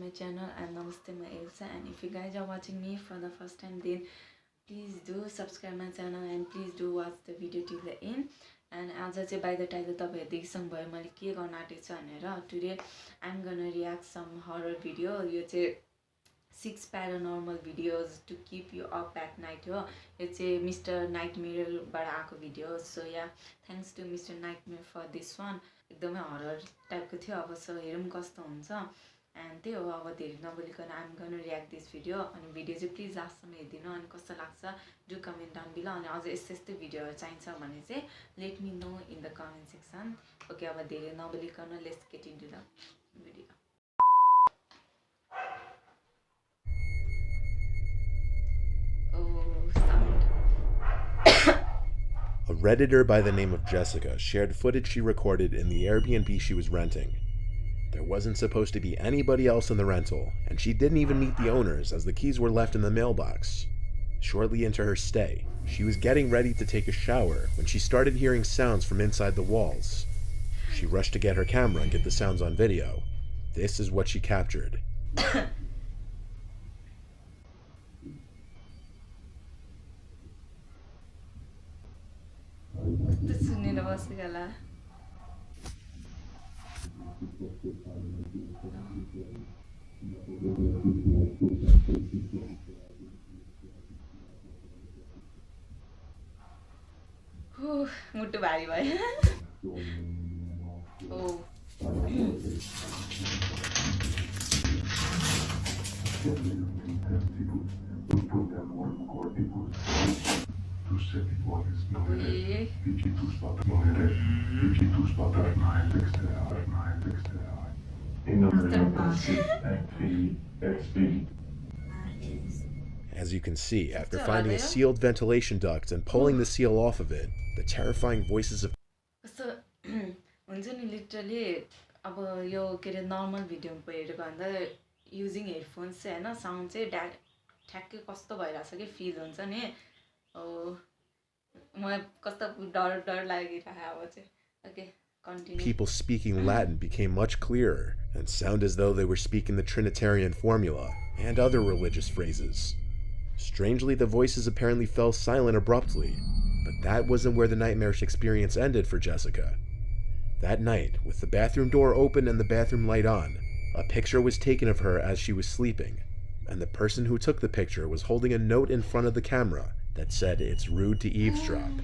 my channel and namaste my Elsa, and if you guys are watching me for the first time then please do subscribe my channel and please do watch the video till the end. And as I say by the title तपाईहरु देखिसक्नु भयो मैले के गर्न आँटेको छु भनेर. Today I'm gonna react some horror video. यो चाहिँ 6 paranormal videos to keep you up at night हो. यो चाहिँ Mr.Nightmare बाट आएको video. So yeah, thanks to Mr.Nightmare for this one. एकदमै हरर टाइपको थियो. अब सो हेरौँ कस्तो हुन्छ. And त्यही हो, अब धेरै नबोलिकन I'm gonna react this video. अनि भिडियो चाहिँ प्लिज लास्टसम्म हेरिदिनु अनि कस्तो लाग्छ डु कमेन्ट डाउन बिलो. अनि अझ यस्तै भिडियोहरु चाहिन्छ भने चाहिँ let me know in the comment section. Okay, अब धेरै नबोलिकन let's get into the video. A Redditor by the name of Jessica shared footage she recorded in the Airbnb she was renting. There wasn't supposed to be anybody else in the rental, and she didn't even meet the owners as the keys were left in the mailbox. Shortly into her stay, she was getting ready to take a shower when she started hearing sounds from inside the walls. She rushed to get her camera and get the sounds on video. This is what she captured. मुट्टु भारी भयो. As you can see, after finding a sealed ventilation duct and pulling the seal off of it, the terrifying voices of हुन्छ नि literally अब यो के रे normal video हेरेको भन्दा using headphones चाहिँ हैन साउन्ड चाहिँ ठ्याक्कै कस्तो भइराछ के फिल हुन्छ नि. मलाई कस्तो डर डर लागिरहेको अब चाहिँ. Okay, continue. People speaking Latin became much clearer and sound as though they were speaking the Trinitarian formula and other religious phrases. Strangely, the voices apparently fell silent abruptly, but that wasn't where the nightmarish experience ended for Jessica. That night, with the bathroom door open and the bathroom light on, a picture was taken of her as she was sleeping, and the person who took the picture was holding a note in front of the camera that said it's rude to eavesdrop.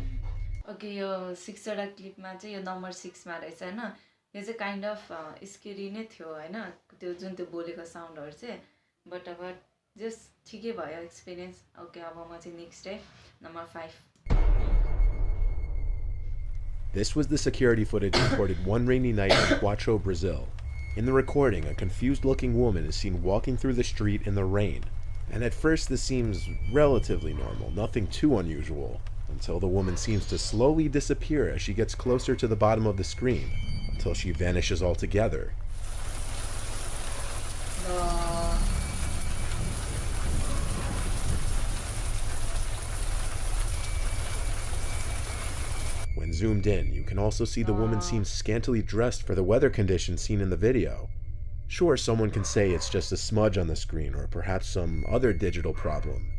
Okay, यो 6 वटा क्लिपमा चाहिँ यो number 6 मा रहेछ हैन. यो चाहिँ kind of scary नै थियो हैन, त्यो जुन त्यो बोलेको साउन्डहरु चाहिँ. बट अब जस्ट ठिकै भयो एक्सपीरियन्स. ओके, अब म चाहिँ नेक्स्ट है number 5. This was the security footage recorded one rainy night in Quatro, Brazil. In the recording, a confused-looking woman is seen walking through the street in the rain. And at first this seems relatively normal, nothing too unusual, until the woman seems to slowly disappear as she gets closer to the bottom of the screen, until she vanishes altogether. When zoomed in, you can also see the woman seems scantily dressed for the weather conditions seen in the video. Sure, someone can say it's just a smudge on the screen or perhaps some other digital problem.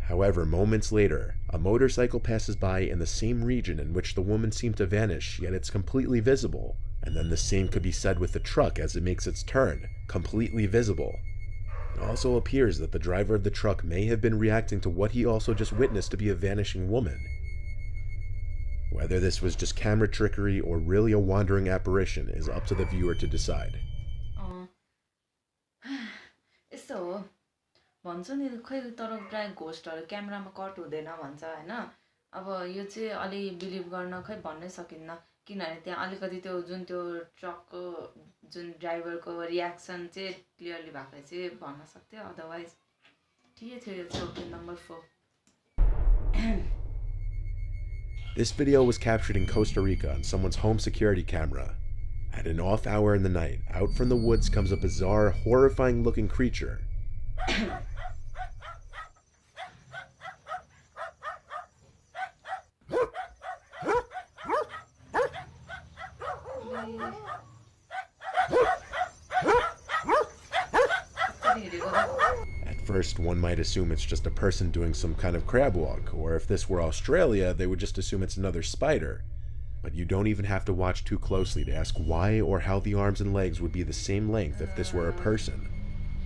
However, moments later, a motorcycle passes by in the same region in which the woman seemed to vanish, yet it's completely visible. And then the same could be said with the truck as it makes its turn, completely visible. It also appears that the driver of the truck may have been reacting to what he also just witnessed to be a vanishing woman. Whether this was just camera trickery or really a wandering apparition is up to the viewer to decide. यस्तो हो भन्छ नि, खै तर प्राय घोस्टहरु क्यामेरामा cut हुँदैन भन्छ हैन. अब यो चाहिँ अलि बिलिभ गर्न खै भन्नै सकिन्न, किनभने त्यहाँ अलिकति त्यो जुन त्यो ट्रकको जुन ड्राइभरको रियाक्सन चाहिँ क्लियरली भएको चाहिँ भन्न सक्थ्यो. अदरवाइज ठिकै थियो. यो चाहिँ okay number 4. This video was captured in Costa Rica on someone's home security camera. At an off hour in the night, out from the woods comes a bizarre, horrifying-looking creature. first, one might assume it's just a person doing some kind of crab walk, or if this were Australia, they would just assume it's another spider. But you don't even have to watch too closely to ask why or how the arms and legs would be the same length if this were a person.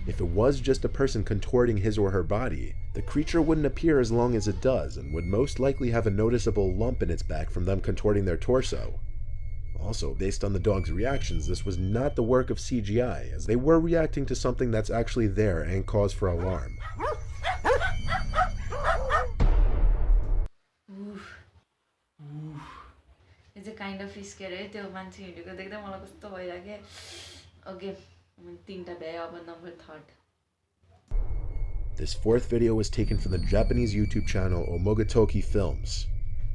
If it was just a person contorting his or her body, the creature wouldn't appear as long as it does and would most likely have a noticeable lump in its back from them contorting their torso. Also, based on the dog's reactions, this was not the work of CGI, as they were reacting to something that's actually there and cause for alarm. It's a kind of scary. त्यो मान्छे हिँडेको देख्दा मलाई कस्तो भइराख्यो. Okay, तीनटा भए अब number 3rd. This 4th video was taken from the Japanese YouTube channel Omogatoki Films.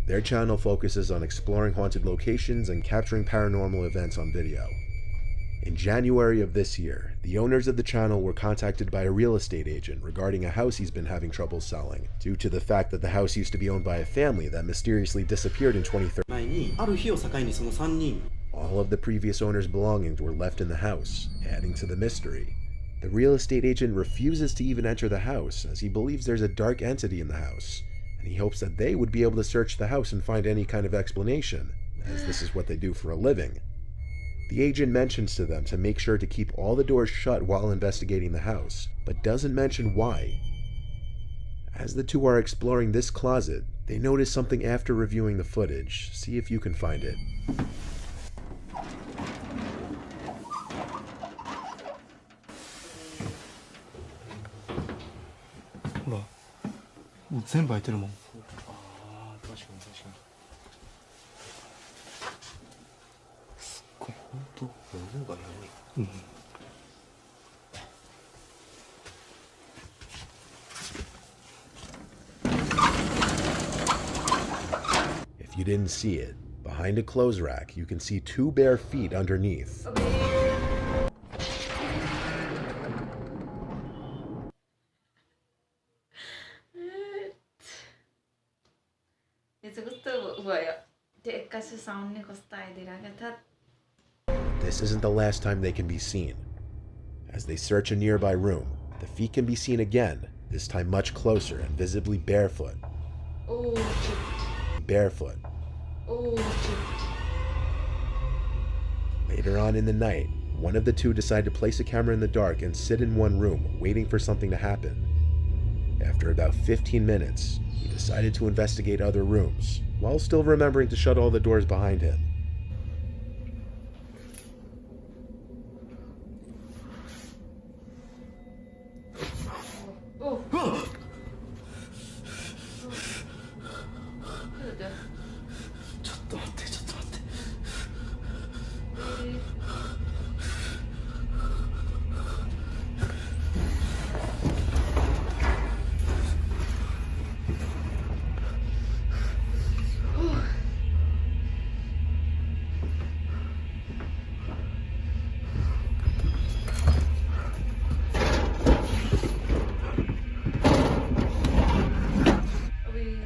Their channel focuses on exploring haunted locations and capturing paranormal events on video. In January of this year, the owners of the channel were contacted by a real estate agent regarding a house he's been having trouble selling, due to the fact that the house used to be owned by a family that mysteriously disappeared in 2013. All of the previous owner's belongings were left in the house, adding to the mystery. The real estate agent refuses to even enter the house, as he believes there's a dark entity in the house, and he hopes that they would be able to search the house and find any kind of explanation, as this is what they do for a living. The agent mentions to them to make sure to keep all the doors shut while investigating the house, but doesn't mention why. As the two are exploring this closet, they notice something after reviewing the footage. See if you can find it. If you didn't see it, behind a clothes rack, you can see 2 bare feet underneath. This isn't the last time they can be seen. As they search a nearby room, the feet can be seen again, this time much closer and visibly barefoot. Oh shit. Barefoot. Oh shit. Later on in the night, one of the two decide to place a camera in the dark and sit in one room, waiting for something to happen. After about 15 minutes, he decided to investigate other rooms, while still remembering to shut all the doors behind him.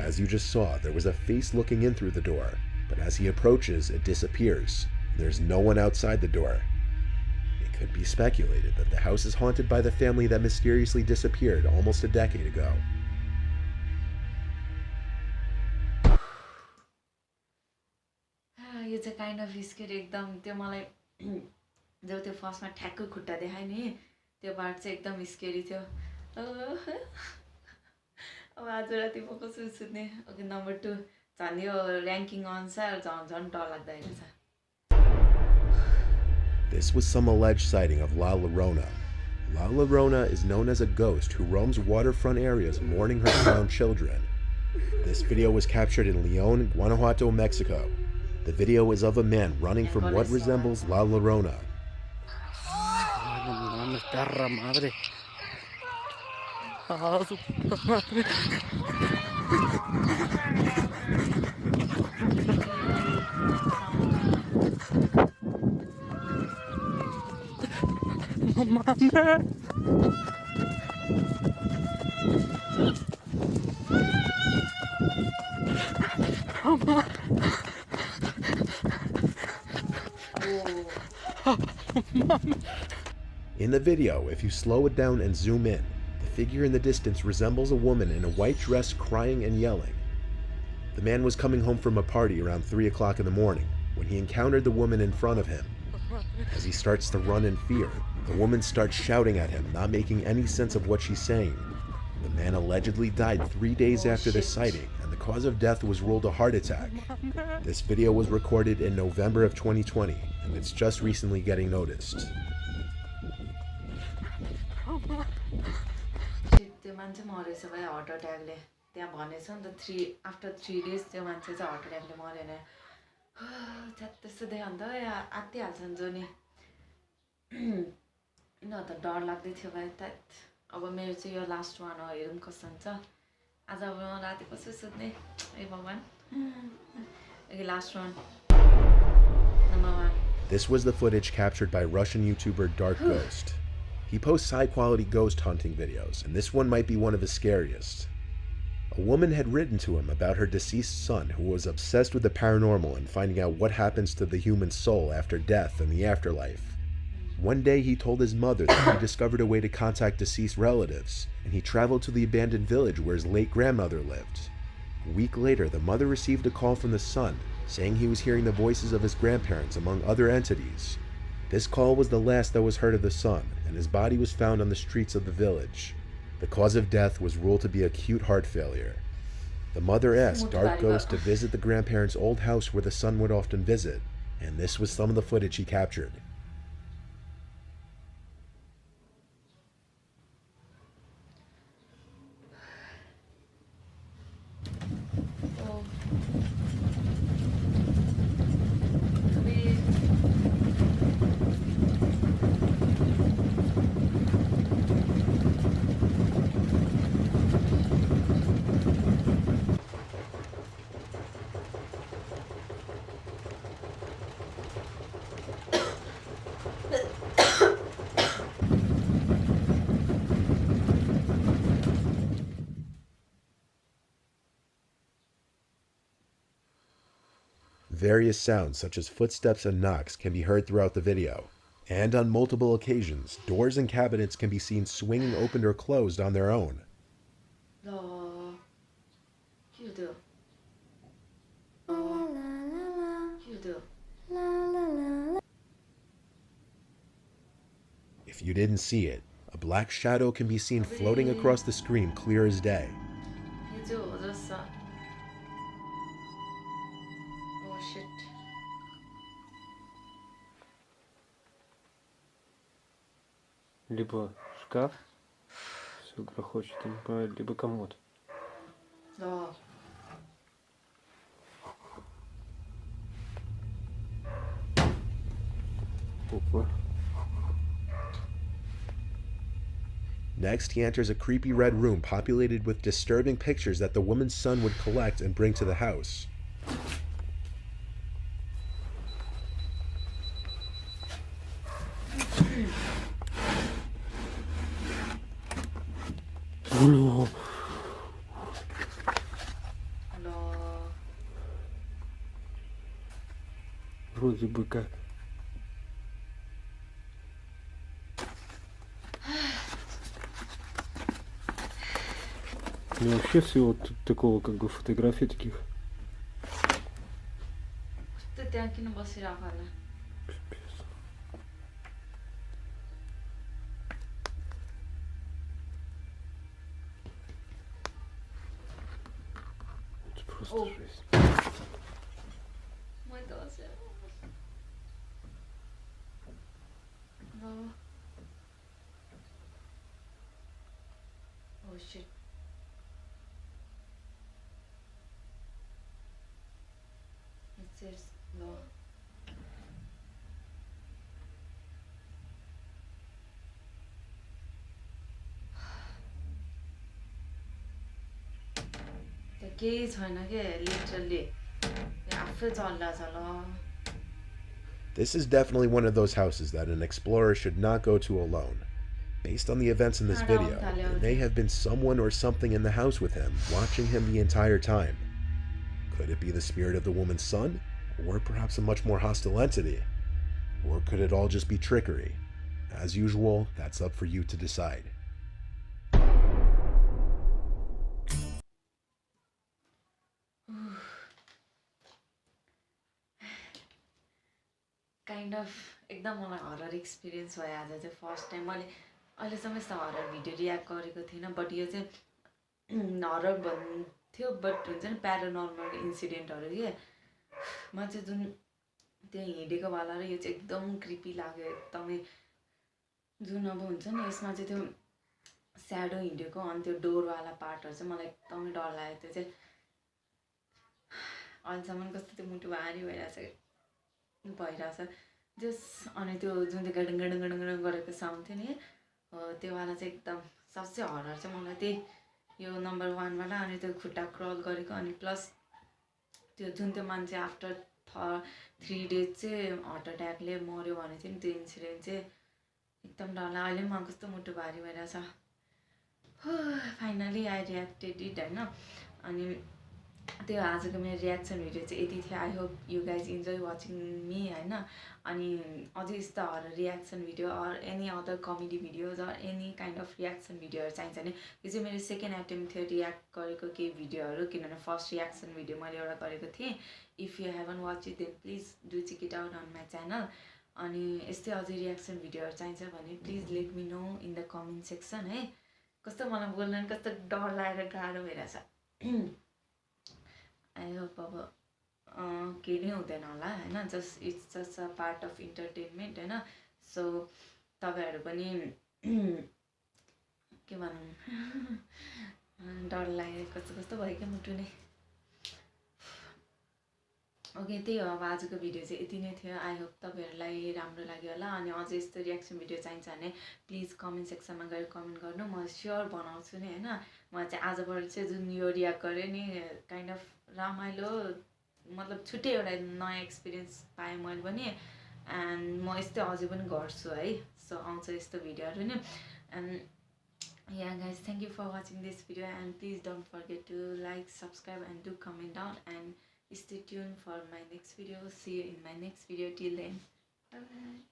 As you just saw, there was a face looking in through the door, but as he approaches, it disappears. There's no one outside the door. It could be speculated that the house is haunted by the family that mysteriously disappeared almost a decade ago. यो चाहिँ kind of scary एकदम त्यो मलाई जब त्यो फर्स्टमा ठ्याक्कै खुट्टा देखायो नि त्यो पार्ट चाहिँ एकदम स्केरी थियो अब आज राति म कसरी सुत्ने ओके नम्बर 2 झन् यो र्याङ्किङ अनुसार झन् डर लाग्दैन छ This was some alleged sighting of La Llorona. La Llorona is known as a ghost who roams waterfront areas mourning her drowned children. This video was captured in León, Guanajuato, Mexico. The video is of a man running from what resembles La Llorona. In the video, if you slow it down and zoom in, the figure in the distance resembles a woman in a white dress crying and yelling. The man was coming home from a party around 3 o'clock in the morning when he encountered the woman in front of him. As he starts to run in fear, the woman starts shouting at him, not making any sense of what she's saying. The man allegedly died 3 days after the sighting, and the cause of death was ruled a heart attack. This video was recorded in November of 2020, and it's just recently getting noticed. त्यो मान्छे मरेछ भाइ heart अट्याकले त्यहाँ भनेछ नि त after 3 days त्यो मान्छे चाहिँ हार्ट अट्याकले मरेन त्यस्तो देख्यो भने त आत्तिहाल्छ नि जो नि यिनीहरू त डर लाग्दै थियो भाइ त अब मेरो चाहिँ यो लास्ट वान हो हेरौँ कस्तो हुन्छ आज अब राति कसो सुत्ने ए भगवान् Okay, last one. Number 1. This was the footage captured by Russian YouTuber Dark Ghost. He posts high-quality ghost hunting videos, and this one might be one of his scariest. A woman had written to him about her deceased son who was obsessed with the paranormal and finding out what happens to the human soul after death and the afterlife. One day he told his mother that he discovered a way to contact deceased relatives, and he traveled to the abandoned village where his late grandmother lived. A week later, the mother received a call from the son, saying he was hearing the voices of his grandparents among other entities. This call was the last that was heard of the son, and his body was found on the streets of the village. The cause of death was ruled to be acute heart failure. The mother asked Dark Ghost to visit the grandparents' old house where the son would often visit, and this was some of the footage he captured. Various sounds such as footsteps and knocks can be heard throughout the video, and on multiple occasions, doors and cabinets can be seen swinging open or closed on their own. If you didn't see it, a black shadow can be seen floating across the screen clear as day. Либо шкаф, все грохочет, либо комод. Да. Опа. Next, he enters a creepy red room populated with disturbing pictures that the woman's son would collect and bring to the house. Ну. Вроде бы как. У меня вообще всего такого как бы фотографий таких. Просто жесть. Мой тоже. No. Oh shit. It says no. केही छैन के literally आफै चल्ला छ ल. This is definitely one of those houses that an explorer should not go to alone. Based on the events in this video, there may have been someone or something in the house with him, watching him the entire time. Could it be the spirit of the woman's son? Or perhaps a much more hostile entity? Or could it all just be trickery? As usual, that's up for you to decide. Kind of एकदम मलाई horror experience भयो आज चाहिँ first time मैले अहिलेसम्म यस्तो horror video react गरेको थिइनँ बट यो चाहिँ हरर भन्थ्यो बट हुन्छ नि प्यारानर्मल इन्सिडेन्टहरू के म चाहिँ जुन त्यो हिँडेको वाला र यो चाहिँ एकदम क्रिपी लाग्यो एकदमै जुन अब हुन्छ नि यसमा चाहिँ त्यो स्याडो हिँडेको अनि त्यो डोरवाला पार्टहरू चाहिँ मलाई एकदमै डर लाग्यो त्यो चाहिँ अहिलेसम्म कस्तो त्यो मुटु भारी भइरहेछ जस अनि त्यो जुन त्यो गडङ गडङ गडङ गडङ गरेको साउन्ड थियो नि त्यो वाला चाहिँ एकदम सबसे हरर चाहिँ मलाई त्यही यो नम्बर 1 वाला अनि त्यो खुट्टा क्रल गरेको अनि प्लस त्यो जुन त्यो मान्छे आफ्टर 3 डेज चाहिँ हार्ट एट्याकले मऱ्यो भने थियो नि त्यो इन्सिडेन्ट चाहिँ एकदम डर लाग्यो अहिले पनि कस्तो मुटु भारी भइरहेछ फाइनली आई रियाक्टेड इट होइन अनि त्यो आजको मेरो रियाक्सन भिडियो चाहिँ यति थियो I hope you guys enjoy watching me होइन अनि अझै यस्तो horror reaction video or any other comedy videos or any kind of reaction भिडियोहरू चाहिन्छ भने यो चाहिँ मेरो सेकेन्ड एटेम्प थियो रियाक्ट गरेको केही भिडियोहरू किनभने फर्स्ट रियाक्सन भिडियो मैले एउटा गरेको थिएँ if you haven't watch it then please do check it out on my channel अनि यस्तै अझै रियाक्सन भिडियोहरू चाहिन्छ भने please let me know in the comment section है कस्तो मलाई बोल्न कस्तो डर लागेर गाह्रो भइरहेछ आई होप अब केही नै हुँदैन होला होइन just it's just a part of entertainment होइन सो तपाईँहरू पनि के भनौँ डर लाग्यो कस्तो कस्तो भयो क्या मुटु नै ओके त्यही हो अब आजको भिडियो चाहिँ यति नै थियो आई होप तपाईँहरूलाई राम्रो लाग्यो होला अनि अझै यस्तो रियाक्सन भिडियो चाहिन्छ भने प्लिज कमेन्ट सेक्सनमा गएर कमेन्ट गर्नु म स्योर बनाउँछु नि होइन म चाहिँ आजबाट चाहिँ जुन यो रियाक्ट गरेँ नि काइन्ड अफ रमाइलो मतलब छुट्टै एउटा नयाँ एक्सपिरियन्स पाएँ मैले पनि एन्ड म यस्तै अझै पनि गर्छु है सो आउँछ यस्तो भिडियोहरू नि and yeah guys thank you for watching this video and please don't forget to like subscribe and do comment down and stay tuned for my next video. See you in my next video. Till then, bye bye.